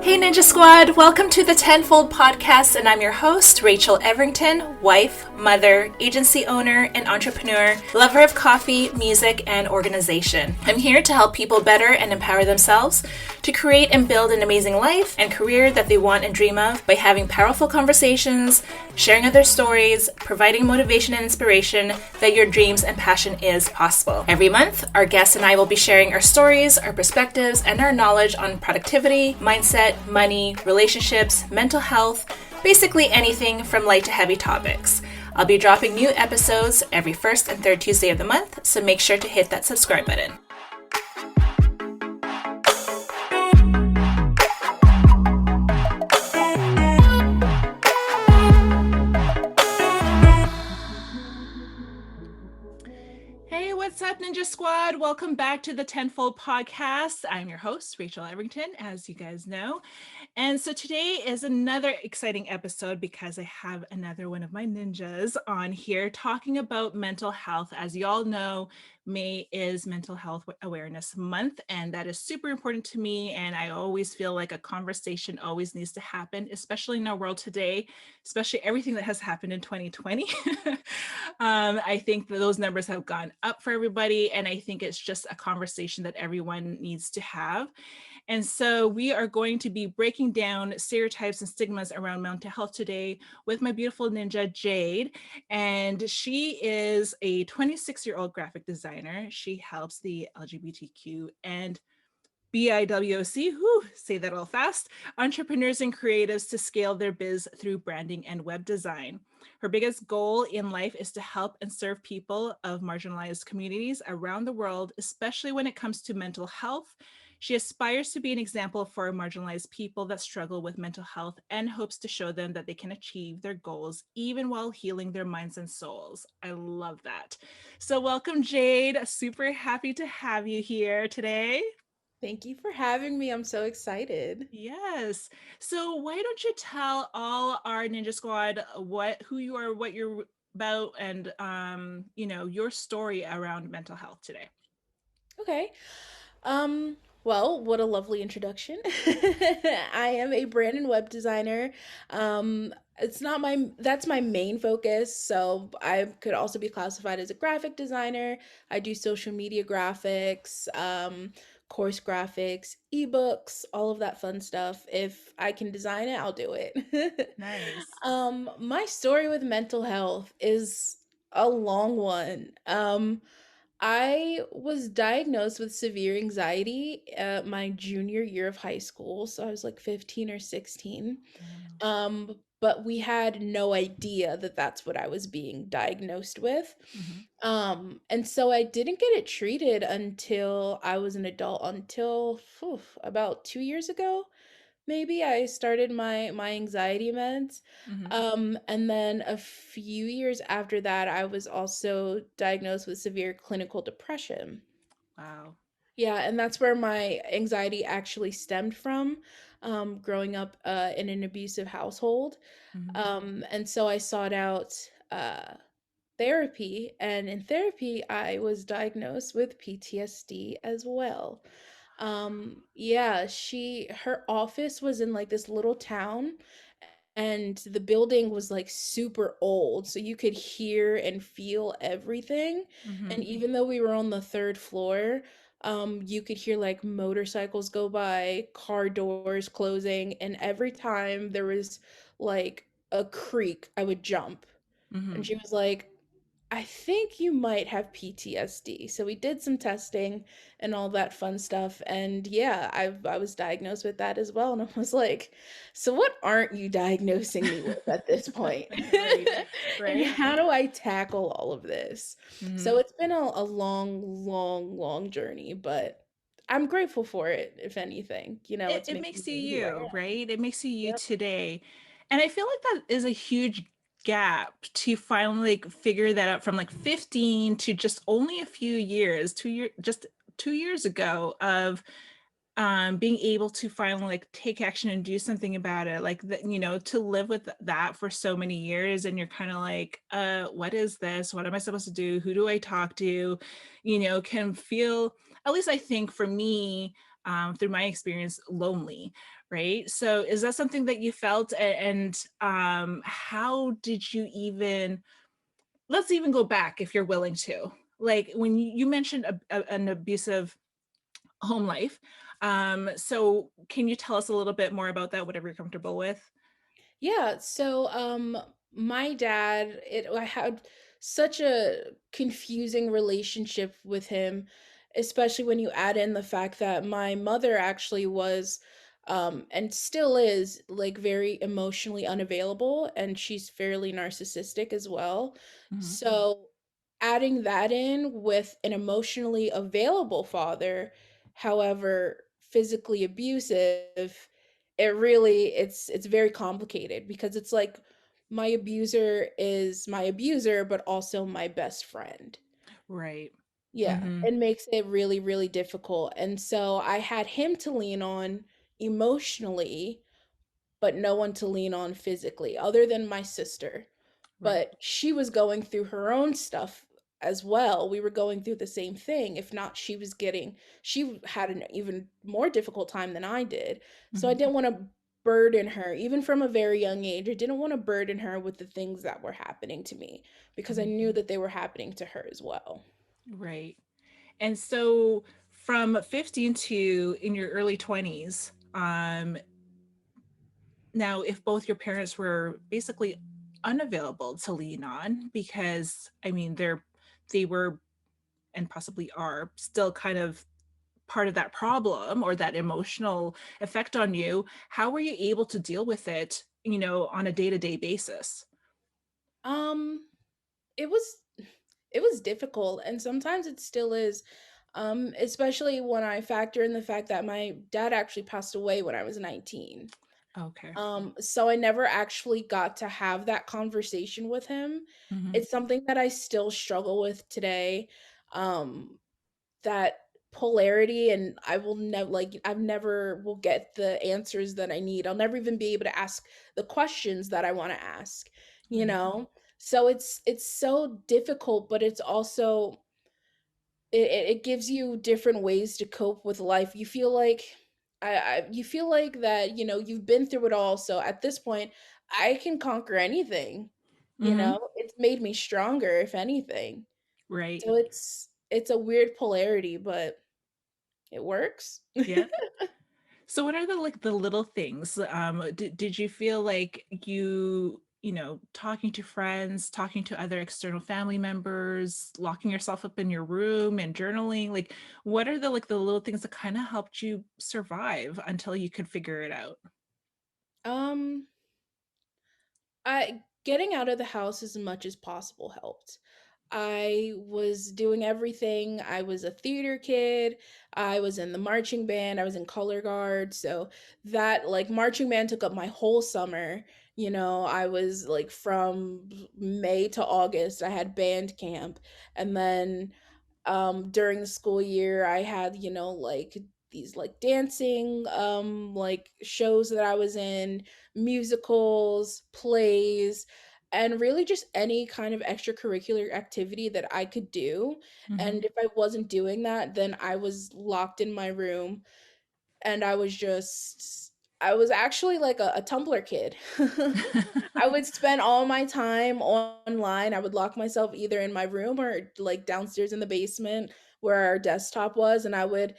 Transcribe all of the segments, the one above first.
Hey Ninja Squad, welcome to the TENfold podcast, and I'm your host, Rachel Everington, wife, mother, agency owner, and entrepreneur, lover of coffee, music, and organization. I'm here to help people better and empower themselves to create and build an amazing life and career that they want and dream of by having powerful conversations, sharing other stories, providing motivation and inspiration that your dreams and passion is possible. Every month, our guests and I will be sharing our stories, our perspectives, and our knowledge on productivity, mindset, money, relationships, mental health, basically anything from light to heavy topics. I'll be dropping new episodes every first and third Tuesday of the month, so make sure to hit that subscribe button. Hey, what's up, Ninja Squad? Welcome back to the TENfold podcast. I'm your host, Rachel Everington, as you guys know. And so today is another exciting episode because I have another one of my ninjas on here talking about mental health. As you all know, May is Mental Health Awareness Month, and that is super important to me. And I always feel like a conversation always needs to happen, especially in our world today, especially everything that has happened in 2020. I think that those numbers have gone up for everybody, and I think it's just a conversation that everyone needs to have. And so we are going to be breaking down stereotypes and stigmas around mental health today with my beautiful ninja, Jade. And she is a 26-year-old graphic designer. She helps the LGBTQ and BIWOC, say that all fast, entrepreneurs and creatives to scale their biz through branding and web design. Her biggest goal in life is to help and serve people of marginalized communities around the world, especially when it comes to mental health. She aspires to be an example for marginalized people that struggle with mental health and hopes to show them that they can achieve their goals even while healing their minds and souls. I love that. So welcome, Jade. Super happy to have you here today. Thank you for having me. I'm so excited. Yes. So why don't you tell all our Ninja Squad who you are, what you're about, and your story around mental health today. Okay. Well, what a lovely introduction. I am a brand and web designer. It's not my that's my main focus, so I could also be classified as a graphic designer. I do social media graphics, course graphics, ebooks, all of that fun stuff. If I can design it, I'll do it. Nice. My story with mental health is a long one. I was diagnosed with severe anxiety at my junior year of high school, so I was like 15 or 16. Wow. But we had no idea that that's what I was being diagnosed with. Mm-hmm. And so I didn't get it treated until I was an adult, until about 2 years ago. Maybe I started my anxiety meds. Mm-hmm. And then a few years after that, I was also diagnosed with severe clinical depression. Wow. Yeah, and that's where my anxiety actually stemmed from, growing up in an abusive household. Mm-hmm. And so I sought out therapy, and in therapy, I was diagnosed with PTSD as well. Yeah, her office was in like this little town, and the building was like super old, so you could hear and feel everything. Mm-hmm. And even though we were on the third floor, you could hear like motorcycles go by, car doors closing, and every time there was like a creak, I would jump. Mm-hmm. And she was like, I think you might have PTSD. So we did some testing and all that fun stuff. And yeah, I was diagnosed with that as well. And I was like, so what aren't you diagnosing me with at this point? Right. And Right. how do I tackle all of this? Mm-hmm. So it's been a long, long, long journey, but I'm grateful for it, if anything. It's It making makes you me who I you, am. right? It makes you you Yep. today. And I feel like that is a huge gap to finally like figure that out from like 15 to just only a few years, just 2 years ago of being able to finally like take action and do something about it, like that, to live with that for so many years, and you're kind of like, what is this, what am I supposed to do, who do I talk to, can feel, at least I think for me, through my experience, lonely, right? So is that something that you felt? And how did you even, let's even go back if you're willing to. Like when you mentioned an abusive home life. So can you tell us a little bit more about that, whatever you're comfortable with? Yeah, so my dad, it I had such a confusing relationship with him, especially when you add in the fact that my mother actually was and still is like very emotionally unavailable, and she's fairly narcissistic as well. Mhm. So adding that in with an emotionally available father, however physically abusive, it's very complicated because it's like my abuser is my abuser but also my best friend. Right. Yeah, Mm-hmm. it makes it really really difficult, and so I had him to lean on emotionally but no one to lean on physically other than my sister. Right. But she was going through her own stuff as well. We were going through the same thing. If not, she had an even more difficult time than I did. So I Mm-hmm. didn't want to burden her, even from a very young age. I didn't want to burden her with the things that were happening to me because I knew that they were happening to her as well. Right. And so from 15 to in your early 20s, now if both your parents were basically unavailable to lean on, because I mean they were and possibly are still kind of part of that problem or that emotional effect on you, how were you able to deal with it, on a day-to-day basis? Um, it was it was difficult and sometimes it still is. Especially when I factor in the fact that my dad actually passed away when I was 19. Okay. So I never actually got to have that conversation with him. Mm-hmm. It's something that I still struggle with today. Um, that polarity, and I will never I've never will get the answers that I need. I'll never even be able to ask the questions that I want to ask, you Right. know? So it's so difficult, but it's also it gives you different ways to cope with life. You feel like you feel like that, you've been through it all. So at this point, I can conquer anything. Mm-hmm. It's made me stronger, if anything. Right. So it's a weird polarity, but it works. Yeah. So what are the like the little things? Did you feel like talking to friends, talking to other external family members, locking yourself up in your room and journaling, like what are the like the little things that kind of helped you survive until you could figure it out? um I Getting out of the house as much as possible helped. I was doing everything. I was a theater kid. I was in the marching band. I was in color guard. So that like marching band took up my whole summer. I was like from May to August, I had band camp. And then during the school year I had, like these like dancing like shows that I was in, musicals, plays, and really just any kind of extracurricular activity that I could do. Mm-hmm. And if I wasn't doing that, then I was locked in my room, and I was actually like a Tumblr kid. I would spend all my time online. I would lock myself either in my room or like downstairs in the basement where our desktop was, and I would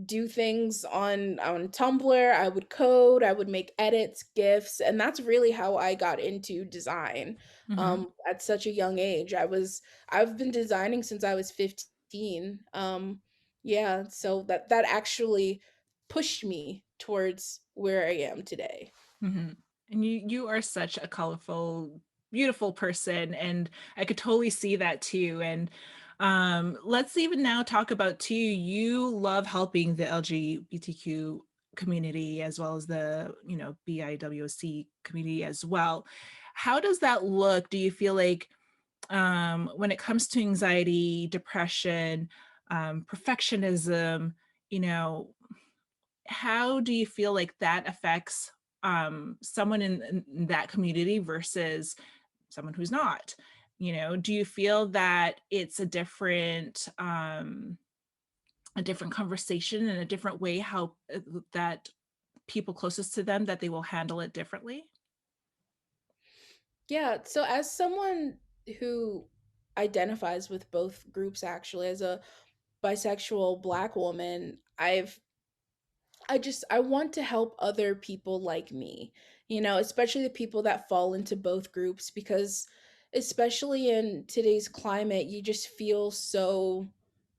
do things on Tumblr. I would code, I would make edits, gifs, and that's really how I got into design. Mm-hmm. At such a young age. I've been designing since I was 15. Yeah, so that actually pushed me towards where I am today. Mm-hmm. And you are such a colorful, beautiful person, and I could totally see that too. And let's even now talk about too. You love helping the LGBTQ community as well as the BIWC community as well. How does that look? Do you feel like when it comes to anxiety, depression, perfectionism, you know, how do you feel like that affects someone in that community versus someone who's not? Do you feel that it's a different a different conversation and a different way how that people closest to them, that they will handle it differently? Yeah, so as someone who identifies with both groups, actually, as a bisexual black woman, I want to help other people like me, especially the people that fall into both groups, because especially in today's climate, you just feel so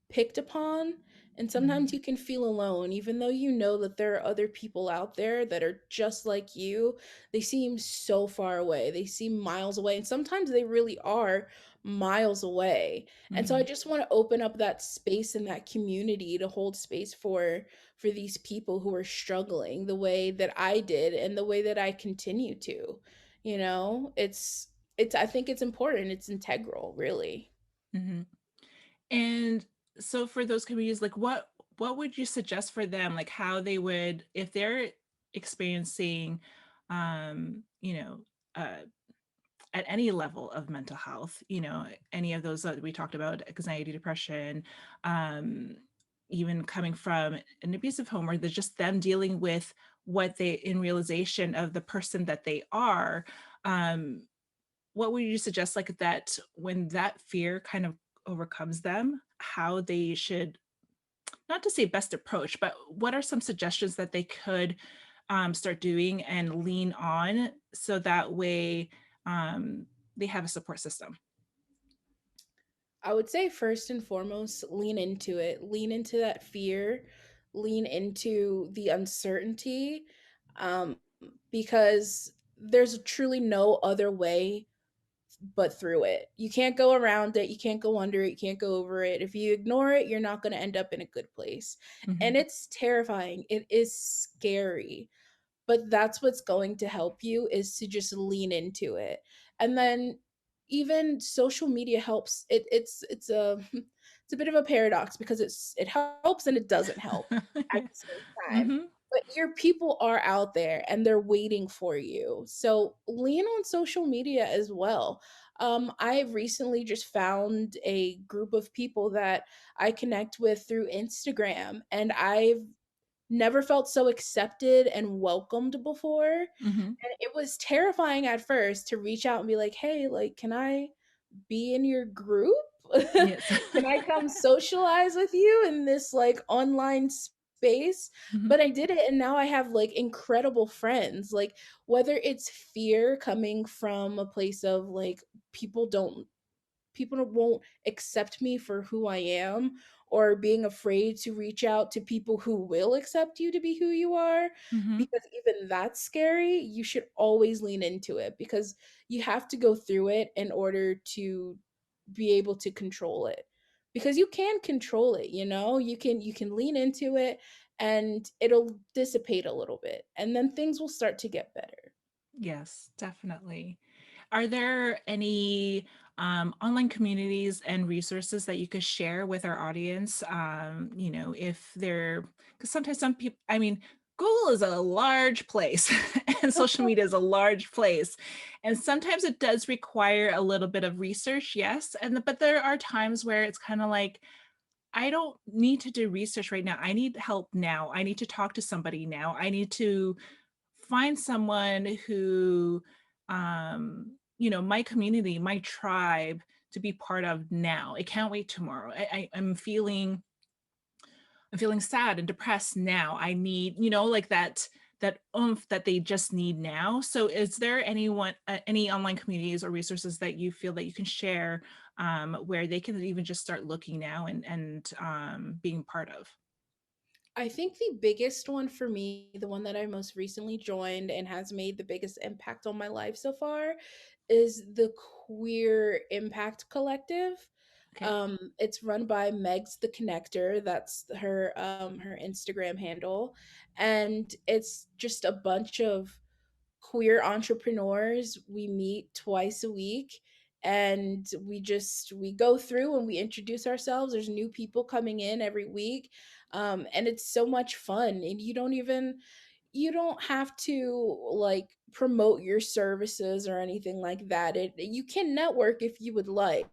picked upon, and sometimes Mhm. you can feel alone even though you know that there are other people out there that are just like you. They seem so far away, they seem miles away, and sometimes they really are miles away. And so I Mhm. just want to open up that space and that community to hold space for these people who are struggling the way that I did and the way that I continue to. It's I think it's important, it's integral, really. Mhm. And so for those communities, like what would you suggest for them, like how they would, if they're experiencing, you know, uh, at any level of mental health, any of those that we talked about, anxiety, depression, um, even coming from an abusive home, or they're just them dealing with what they, in realization of the person that they are, um, what would you suggest, like that when that fear kind of overcomes them, how they should, not to say best approach, but what are some suggestions that they could start doing and lean on, so that way um, they have a support system? I would say first and foremost, lean into it. Lean into that fear. Lean into the uncertainty, um, because there's truly no other way but through it. You can't go around it. You can't go under it. You can't go over it. If you ignore it, you're not going to end up in a good place. And Hmm. it's terrifying. It is scary, but that's what's going to help you, is to just lean into it. And then even social media helps. It's a it's a bit of a paradox, because it helps and it doesn't help at Yeah. the same time. Hmm. But your people are out there and they're waiting for you, so lean on social media as well. I recently just found a group of people that I connect with through Instagram, and I've never felt so accepted and welcomed before. Hmm. And it was terrifying at first to reach out and be like, "Hey, like, can I be in your group? Yes. Can I come socialize with you in this like online space?" Hmm. But I did it, and now I have like incredible friends. Like, whether it's fear coming from a place of like people won't accept me for who I am, or being afraid to reach out to people who will accept you to be who you are, Hmm. because even that's scary. You should always lean into it, because you have to go through it in order to be able to control it. Because you can control it, you can lean into it, and it'll dissipate a little bit, and then things will start to get better. Yes, definitely. Are there any online communities and resources that you could share with our audience? If they're, because sometimes some people, I mean, Google is a large place and social media is a large place. And sometimes it does require a little bit of research, yes. But there are times where it's kind of like, I don't need to do research right now. I need help now. I need to talk to somebody now. I need to find someone who, my community, my tribe, to be part of now. I can't wait tomorrow. I'm feeling sad and depressed now. I need, like that oomph that they just need now. So is there any online communities or resources that you feel that you can share, where they can even just start looking now and being part of? I think the biggest one for me, the one that I most recently joined and has made the biggest impact on my life so far, is the Queer Impact Collective. Okay. It's run by Megs the Connector. That's her Instagram handle, and it's just a bunch of queer entrepreneurs. We meet twice a week, and we go through and we introduce ourselves. There's new people coming in every week, and it's so much fun. And you don't have to like promote your services or anything like that. You can network if you would like,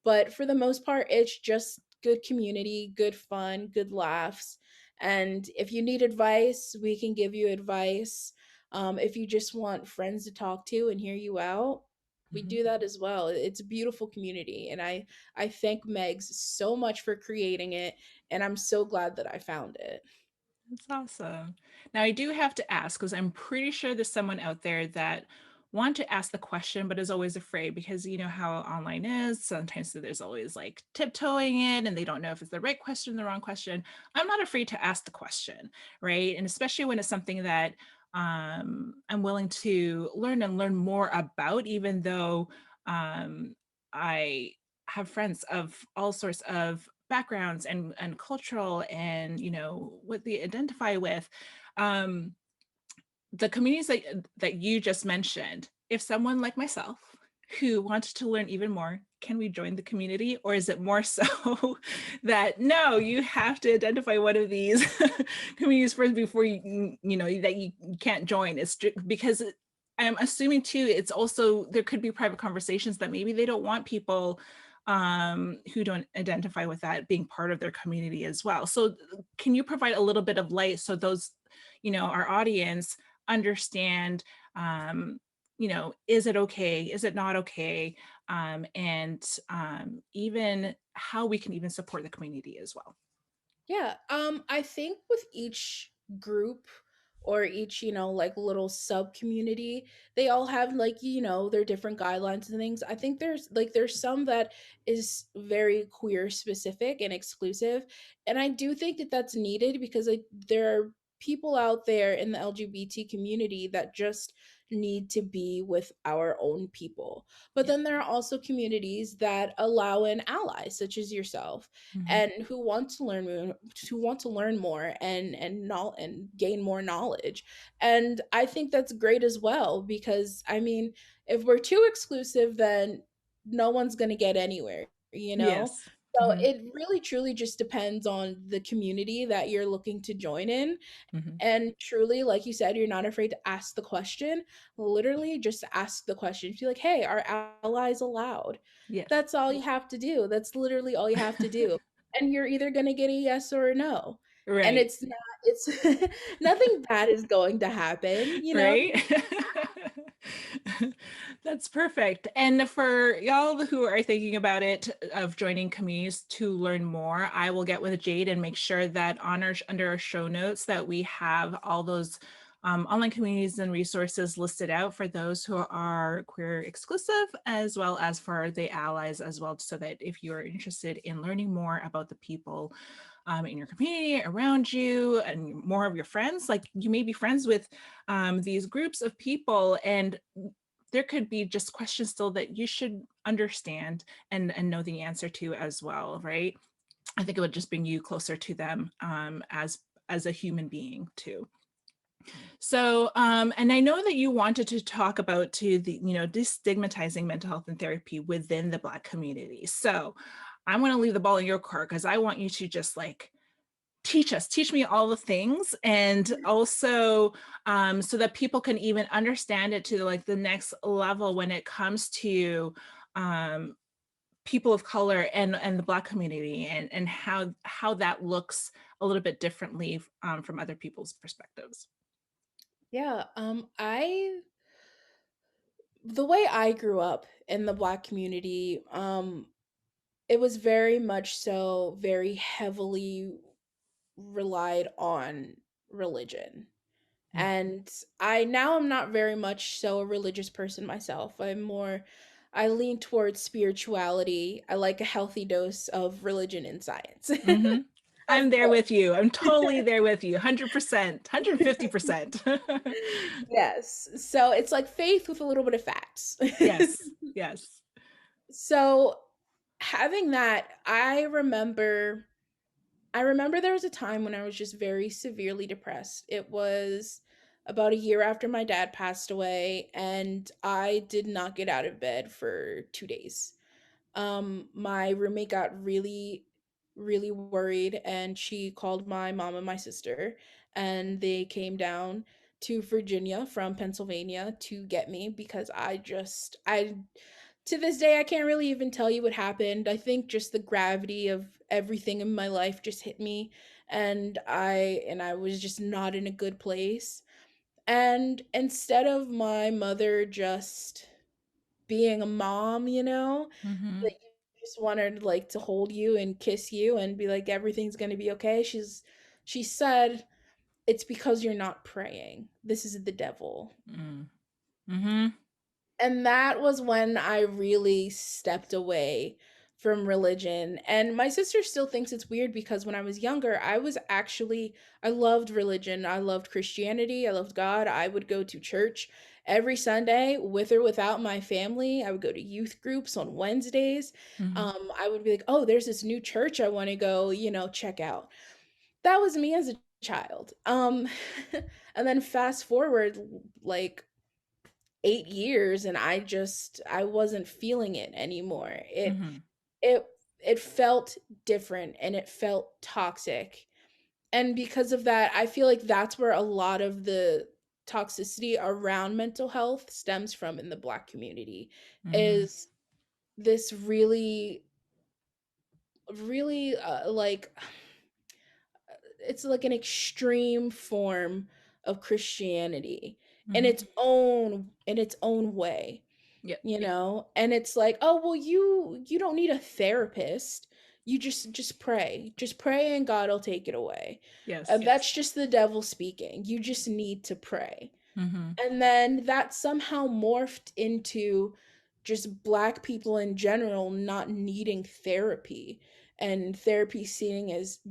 but for the most part it's just good community, good fun, good laughs. And if you need advice, we can give you advice. If you just want friends to talk to and hear you out, we Mhm. do that as well. It's a beautiful community, and I thank Megs so much for creating it, and I'm so glad that I found it. That's awesome. Now I do have to ask because I'm pretty sure there's someone out there that want to ask the question but is always afraid because you know how online is. Sometimes there's always like tiptoeing in and they don't know if it's the right question, the wrong question. I'm not afraid to ask the question, right? And especially when it's something that I'm willing to learn and learn more about, even though I have friends of all sorts of backgrounds and cultural and you know what they identify with. um the communities that you just mentioned, if someone like myself who wanted to learn even more, can we join the community, or is it more so that no, you have to identify one of these communities first before you know that you can't join? It's because I'm assuming too it's also there could be private conversations that maybe they don't want people who don't identify with that being part of their community as well. So can you provide a little bit of light so those, you know, our audience understand, um, you know, is it okay? Is it not okay? And even how we can even support the community as well. Yeah, I think with each group or each, like little sub community, they all have like, their different guidelines and things. I think there's some that is very queer specific and exclusive, and I do think that that's needed because there are people out there in the LGBT community that just need to be with our own people. But Yeah. then there are also communities that allow in allies such as yourself Mhm. and who want to learn more and gain more knowledge. And I think that's great as well, because I mean, if we're too exclusive, then no one's going to get anywhere. Yes. So Mhm. it really truly just depends on the community that you're looking to join in. Mhm. And truly, like you said, you're not afraid to ask the question. Literally, just ask the question. Be like, hey, are allies allowed? Yes. That's all you have to do. That's literally all you have to do. And you're either going to get a yes or a no. And Right. it's nothing bad is going to happen. Right. That's perfect. And for y'all who are thinking about it of joining communities to learn more, I will get with Jade and make sure that on our under our show notes that we have all those online communities and resources listed out for those who are queer exclusive, as well as for the allies as well, so that if you are interested in learning more about the people in your community around you and more of your friends, like you may be friends with these groups of people, and there could be just questions still that you should understand and know the answer to as well, right? I think it would just bring you closer to them as a human being too. So, and I know that you wanted to talk about to the, you know, destigmatizing mental health and therapy within the Black community. So I want to leave the ball in your court because I want you to just like teach me all the things, and also so that people can even understand it to like the next level when it comes to um, people of color and the Black community, and how that looks a little bit differently from other people's perspectives. Yeah, I the way I grew up in the Black community, it was very much so very heavily relied on religion. Mm. And I'm not very much so a religious person myself. I lean towards spirituality. I like a healthy dose of religion and science. Mm-hmm. I'm Of there both. with you. I'm totally there with you. 100%, 150%. Yes. So it's like faith with a little bit of facts. Yes, yes. So having that, I remember there was a time when I was just very severely depressed. It was about a year after my dad passed away, and I did not get out of bed for 2 days. My roommate got really, really worried, and she called my mom and my sister, and they came down to Virginia from Pennsylvania to get me because I To this day, I can't really even tell you what happened. I think just the gravity of everything in my life just hit me, and I was just not in a good place. And instead of my mother just being a mom, Mm-hmm. that you just wanted like to hold you and kiss you and be like everything's going to be okay, she said, it's because you're not praying. This is the devil. Mm-hmm. And that was when I really stepped away from religion. And my sister still thinks it's weird because when I was younger, I loved religion. I loved Christianity. I loved God. I would go to church every Sunday with or without my family. I would go to youth groups on Wednesdays. Mm-hmm. I would be like, oh, there's this new church I want to go, check out. That was me as a child. And then fast forward like 8 years, and I wasn't feeling it anymore. Mm-hmm. It it felt different and it felt toxic. And because of that, I feel like that's where a lot of the toxicity around mental health stems from in the Black community, Mm-hmm. is this really like it's like an extreme form of Christianity Mm-hmm. in its own way, Yep. and it's like, oh well, you don't need a therapist. You just pray, and God will take it away. Yes. That's just the devil speaking. You just need to pray. Mm-hmm. And then that somehow morphed into just Black people in general not needing therapy, and therapy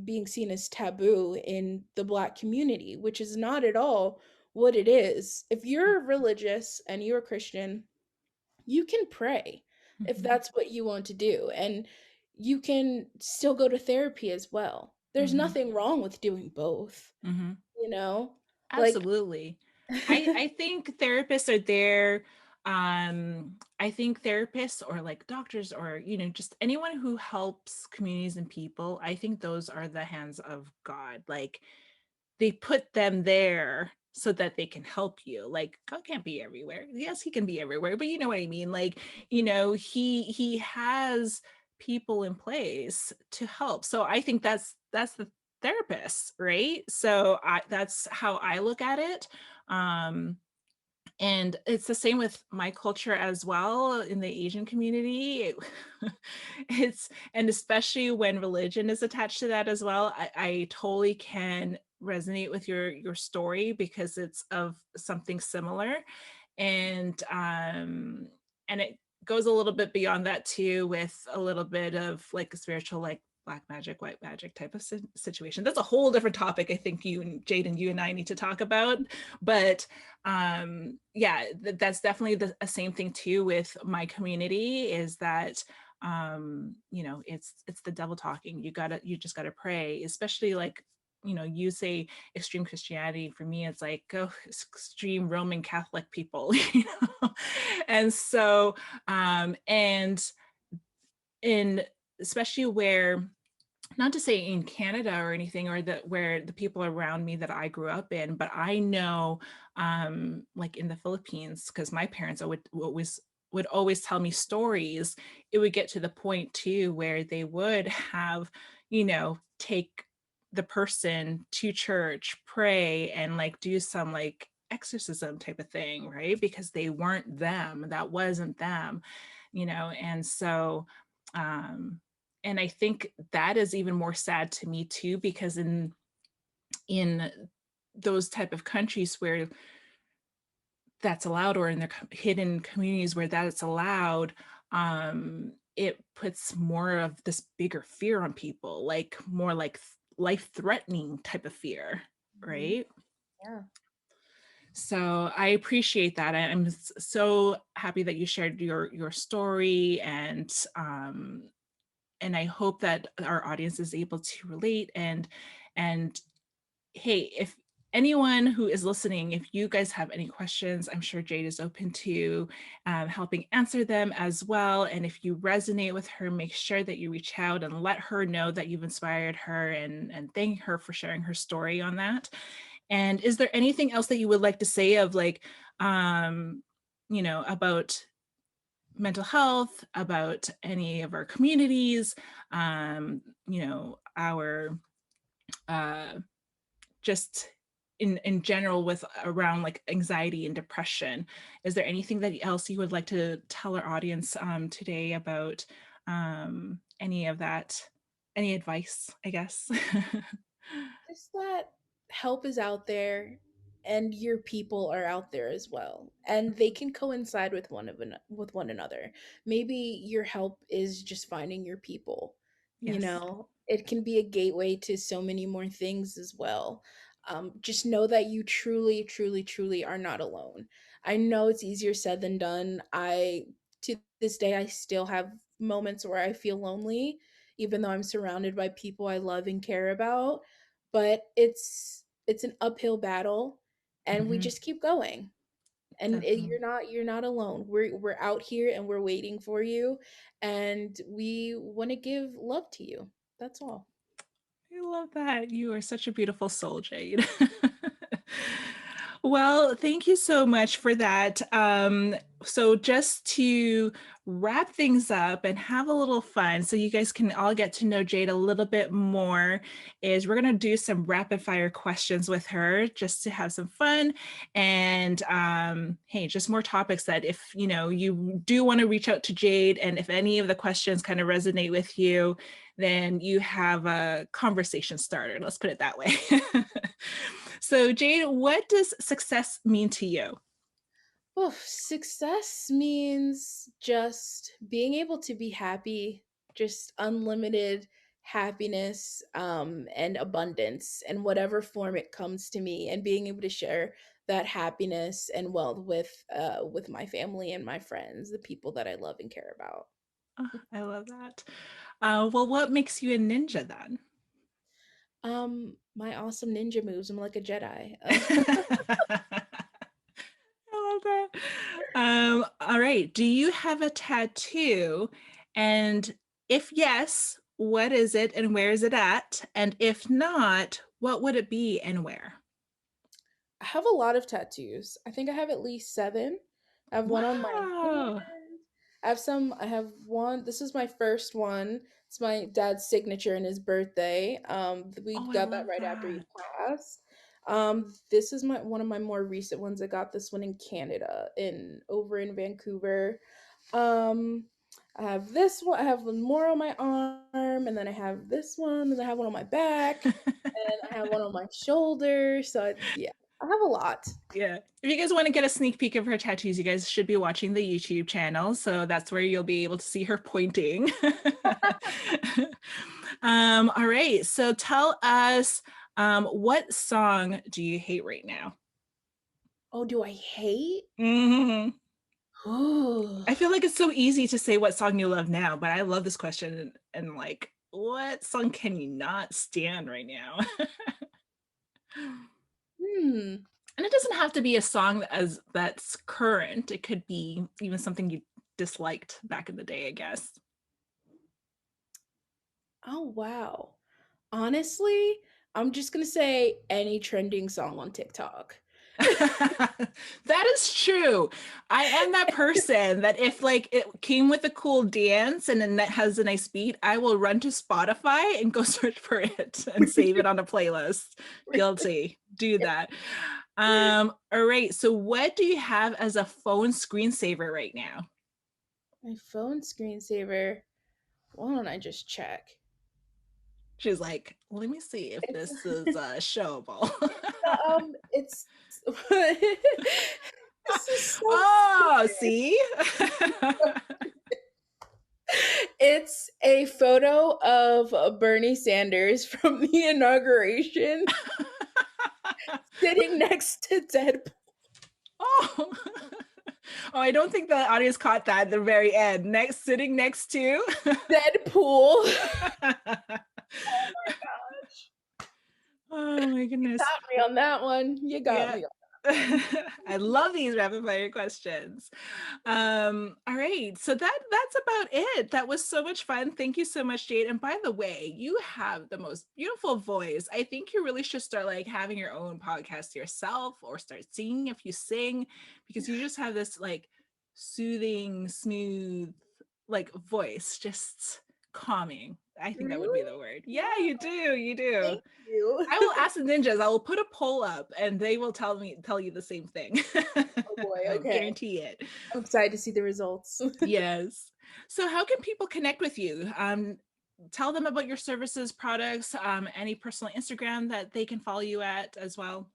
being seen as taboo in the Black community, which is not at all what it is. If you're religious and you're a Christian, you can pray if Mm-hmm. that's what you want to do, and you can still go to therapy as well. There's Mm-hmm. nothing wrong with doing both, Mm-hmm. you know? Like Absolutely. I think therapists are there. I think therapists or like doctors or, just anyone who helps communities and people, I think those are the hands of God. Like they put them there so that they can help you. Like God can't be everywhere. Yes, he can be everywhere, but you know what I mean? Like, he has people in place to help. So I think that's the therapist, right? So that's how I look at it. Um, and it's the same with my culture as well in the Asian community. It's, and especially when religion is attached to that as well, I totally can resonate with your story because it's of something similar. And it goes a little bit beyond that too, with a little bit of like a spiritual, like black magic, white magic type of situation. That's a whole different topic. I think you and Jade and you and I need to talk about. But yeah, that's definitely the same thing too with my community, is that it's the devil talking. You just gotta pray, especially like, you say extreme Christianity. For me, it's like, oh, extreme Roman Catholic people, and so and in especially where, not to say in Canada or anything, or that where the people around me that I grew up in, but I know like in the Philippines, because my parents would always tell me stories. It would get to the point too where they would have, take the person to church, pray, and like do some like exorcism type of thing, right? Because they weren't them, that wasn't them, and so um and I think that is even more sad to me too, because in those type of countries where that's allowed, or in their hidden communities where that's allowed, it puts more of this bigger fear on people, like more like life threatening type of fear, Mhm. right? Yeah. So I appreciate that. I'm so happy that you shared your story, and I hope that our audience is able to relate. And hey, if anyone who is listening, if you guys have any questions, I'm sure Jade is open to helping answer them as well. And if you resonate with her, make sure that you reach out and let her know that you've inspired her, and thank her for sharing her story on that. And is there anything else that you would like to say of like, about mental health, about any of our communities, our uh, just in general with around like anxiety and depression. Is there anything that else you would like to tell our audience today about any of that? Any advice, I guess? Just that help is out there and your people are out there as well, and they can coincide with with one another. Maybe your help is just finding your people. You Yes. know, it can be a gateway to so many more things as well. Just know that you truly, truly, truly are not alone. I know it's easier said than done. I To this day I still have moments where I feel lonely, even though I'm surrounded by people I love and care about, but it's an uphill battle, and we Hmm. just keep going. And Definitely. you're not alone. We're out here and we're waiting for you, and we want to give love to you. That's all. I love that. You are such a beautiful soul, Jade. Well, thank you so much for that. So, just to wrap things up and have a little fun, so you guys can all get to know Jade a little bit more, is we're going to do some rapid fire questions with her just to have some fun. And hey, just more topics that if you do want to reach out to Jade, and if any of the questions kind of resonate with you, then you have a conversation starter. Let's put it that way. So, Jade, what does success mean to you? Oof, success means just being able to be happy, just unlimited happiness, and abundance in whatever form it comes to me, and being able to share that happiness and wealth with my family and my friends, the people that I love and care about. Oh, I love that. Well, what makes you a ninja then? My awesome ninja moves. I'm like a Jedi. I love that. All right. Do you have a tattoo? And if yes, what is it and where is it at? And if not, what would it be and where? I have a lot of tattoos. I think I have at least 7. I have one on my hand. Wow. I have one. This is my first one. It's my dad's signature and his birthday. We Oh, I got that love right after he that. passed. This is my one of my more recent ones. I got this one in Canada, in over in Vancouver. Um, I have this one. I have one more on my arm, and then I have this one, and I have one on my back, and I have one on my shoulder. Yeah, I have a lot. Yeah. If you guys want to get a sneak peek of her tattoos, you guys should be watching the YouTube channel. So that's where you'll be able to see her pointing. All right. So tell us, what song do you hate right now? Oh, do I hate? Mhm. Oh, I feel like it's so easy to say what song you love now, but I love this question and like, what song can you not stand right now? hmm. And it doesn't have to be a song that's current. It could be even something you disliked back in the day, I guess. Oh, wow. Honestly, I'm just gonna say any trending song on TikTok. That is true. I am that person that if like it came with a cool dance and then that has a nice beat, I will run to Spotify and go search for it and save it on a playlist. Guilty. Do that. All right. So what do you have as a phone screensaver right now? My phone screensaver. Why don't I just check? She's like, let me see if It's this is showable. it's this is so Oh, stupid. see? It's a photo of Bernie Sanders from the inauguration sitting next to Deadpool. Oh. Oh, I don't think the audience caught that at the very end. Next, sitting next to. Deadpool. Oh my goodness. Got me on that one. You got Yeah. me on that one. I love these rapid fire questions. All right. So that's about it. That was so much fun. Thank you so much, Jade. And by the way, you have the most beautiful voice. I think you really should start like having your own podcast yourself or start singing if you sing, because you just have this like soothing, smooth, like voice, just calming. I think that would be Really? the word. Yeah, Wow. you do. You do. Thank you. I will ask the ninjas. I will put a poll up and they will tell you the same thing. Oh boy. I Okay. guarantee it. I'm excited to see the results. Yes. So how can people connect with you? Tell them about your services, products, any personal Instagram that they can follow you at as well.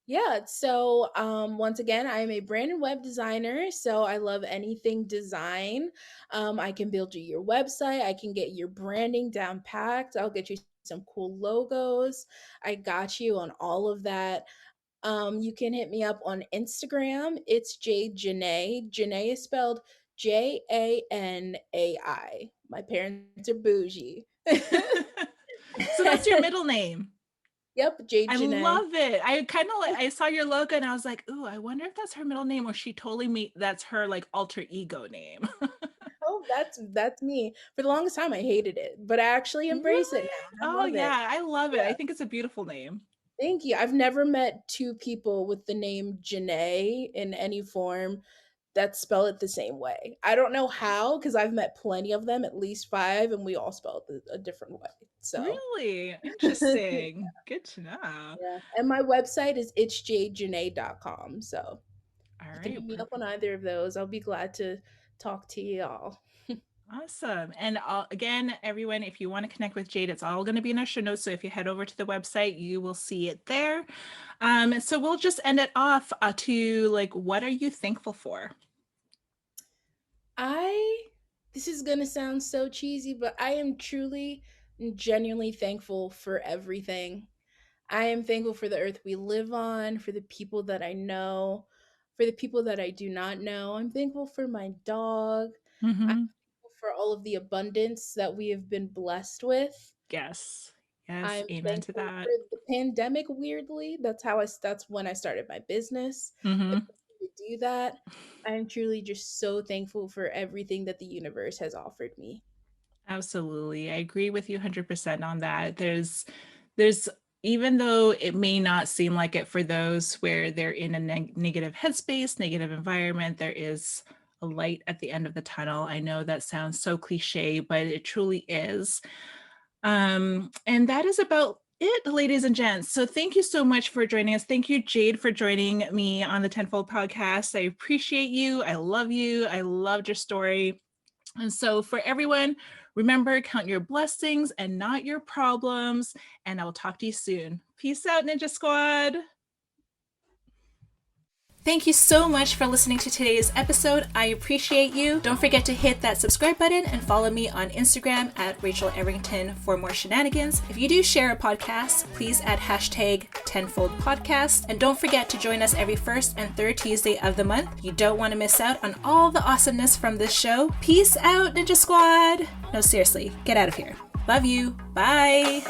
Yeah, so once again, I'm a brand and web designer, so I love anything design. I can build you your website, I can get your branding down packed, I'll get you some cool logos. I got you on all of that. You can hit me up on Instagram. It's Jade Janae. Janae is spelled Janai. My parents are bougie. So that's your middle name. Yep, Jade I Janae. love it. I kind of like I saw your logo and I was like, "Ooh, I wonder if that's her middle name or she totally that's her like alter ego name." Oh, that's me. For the longest time, I hated it, but I actually embrace it Really? now. And I Oh love it. yeah, I love it. I Yeah, think it's a beautiful name. thank you. I've never met two people with the name Janae in any form that spell it the same way. I don't know how, because I've met plenty of them, at least five, and we all spell it a different way. So, Really yeah. interesting. Good to know. And my website is itsjjanae.com. So All you can right, hit me up on perfect. either of those. I'll be glad to talk to y'all. Awesome. And again, everyone, if you want to connect with Jade, it's all going to be in our show notes. So if you head over to the website, you will see it there. So we'll just end it off to like, what are you thankful for? I This is gonna sound so cheesy, but I am truly and genuinely thankful for everything. I am thankful for the earth we live on, for the people that I know, for the people that I do not know. I'm thankful for my dog. I'm Mm-hmm. thankful for all of the abundance that we have been blessed with. Yes. Yes. I'm Amen to thankful that. for the pandemic, weirdly. That's when I started my business. It Mm-hmm. forced me to do that. I'm truly just so thankful for everything that the universe has offered me. Absolutely. I agree with you 100% on that. There's even though it may not seem like it for those where they're in a negative headspace, negative environment, there is a light at the end of the tunnel. I know that sounds so cliche, but it truly is. And that is about it, ladies and gents. So thank you so much for joining us. Thank you, Jade, for joining me on the Tenfold podcast. I appreciate you. I love you. I loved your story. And so, for everyone, remember, count your blessings and not your problems. And I will talk to you soon. Peace out, Ninja Squad. Thank you so much for listening to today's episode. I appreciate you. Don't forget to hit that subscribe button and follow me on Instagram at Rachel Everington for more shenanigans. If you do share a podcast, please add hashtag TENfold podcast. And don't forget to join us every first and third Tuesday of the month. You don't want to miss out on all the awesomeness from this show. Peace out, Ninja Squad. No, seriously, get out of here. Love you. Bye.